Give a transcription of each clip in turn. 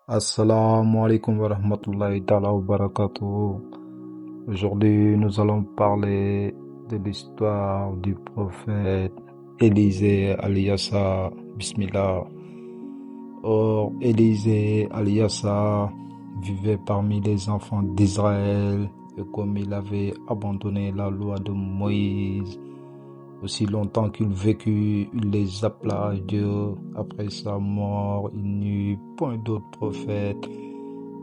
Assalamu alaikum wa rahmatullahi ta'ala wa barakatuh. Aujourd'hui, nous allons parler de l'histoire du prophète Élisée Aliassa. Bismillah. Or, Élisée Aliassa vivait parmi les enfants d'Israël et comme il avait abandonné la loi de Moïse, aussi longtemps qu'il vécut, il les appela à Dieu. Après sa mort, il n'y eut point d'autre prophète,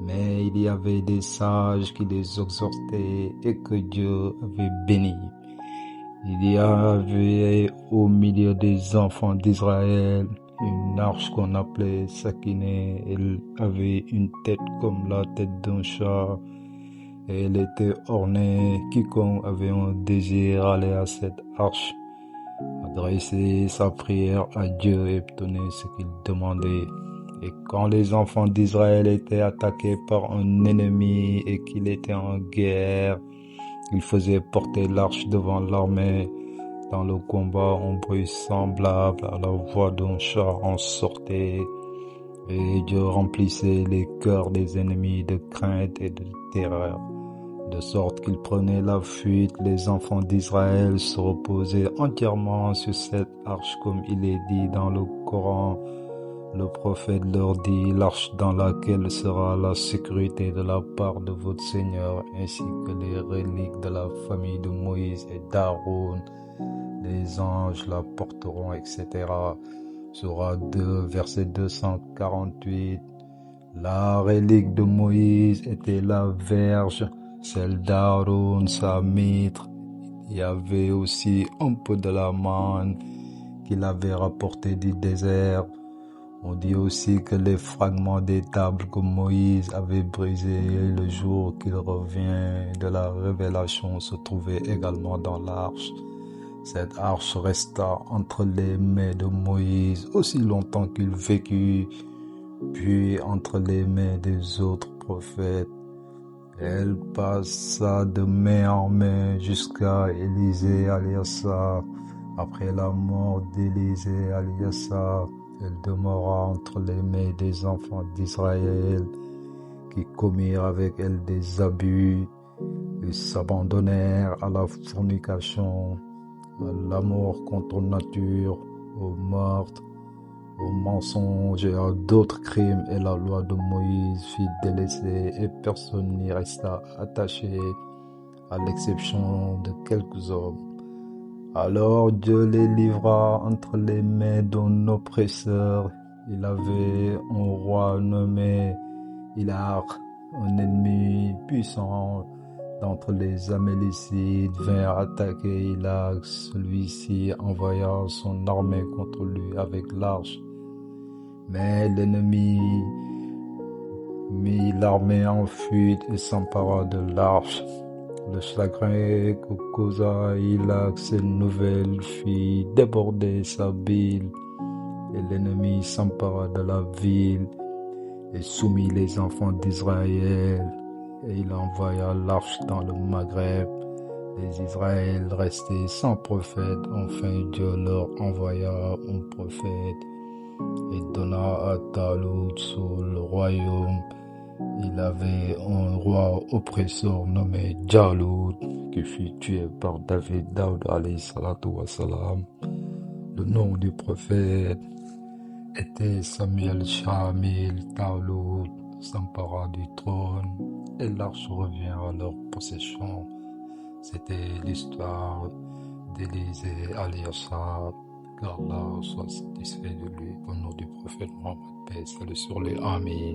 mais il y avait des sages qui les exhortaient et que Dieu avait bénis. Il y avait au milieu des enfants d'Israël une arche qu'on appelait Sakiné. Elle avait une tête comme la tête d'un chat et elle était ornée. Quiconque avait un désir allait à cette arche, adresser sa prière à Dieu et obtenir ce qu'il demandait. Et quand les enfants d'Israël étaient attaqués par un ennemi et qu'il était en guerre, ils faisaient porter l'arche devant l'armée. Dans le combat, un bruit semblable à la voix d'un chat en sortait, et Dieu remplissait les cœurs des ennemis de crainte et de terreur, de sorte qu'ils prenaient la fuite. Les enfants d'Israël se reposaient entièrement sur cette arche, comme il est dit dans le Coran. Le prophète leur dit: l'arche dans laquelle sera la sécurité de la part de votre Seigneur, ainsi que les reliques de la famille de Moïse et d'Aaron. Les anges la porteront, etc. Surah 2, verset 248. La relique de Moïse était la verge, celle d'Aaron sa mitre. Il y avait aussi un peu de la manne qu'il avait rapporté du désert. On dit aussi que les fragments des tables que Moïse avait brisées le jour qu'il revient de la révélation se trouvaient également dans l'arche. Cette arche resta entre les mains de Moïse aussi longtemps qu'il vécut, puis entre les mains des autres prophètes. Elle passa de main en main jusqu'à Élisée Aliassa. Après la mort d'Élisée Aliassa, elle demeura entre les mains des enfants d'Israël qui commirent avec elle des abus et s'abandonnèrent à la fornication, à l'amour contre nature, au meurtre, au mensonge et à d'autres crimes, et la loi de Moïse fut délaissée et personne n'y resta attaché, à l'exception de quelques hommes. Alors Dieu les livra entre les mains d'un oppresseur. Il avait un roi nommé Hilar, un ennemi puissant d'entre les Amélécites vint attaquer Hilar. Celui-ci envoya son armée contre lui avec l'arche. Mais l'ennemi mit l'armée en fuite et s'empara de l'arche. Le chagrin que causa Hilar cette nouvelle fit déborder sa bile, et l'ennemi s'empara de la ville et soumit les enfants d'Israël, et il envoya l'arche dans le Maghreb. Les Israël restaient sans prophète. Enfin Dieu leur envoya un prophète et donna à Talout sur le royaume. Il avait un roi oppresseur nommé Jalout qui fut tué par David alayhi salatu wa salam. Le nom du prophète était Samuel. Shamil. Talout s'empara du trône et l'arche revient à leur possession. C'était l'histoire d'Élisée Aliassa. Qu'Allah soit satisfait de lui. Au nom du prophète Mohammed, paix et salut sur lui. Amin.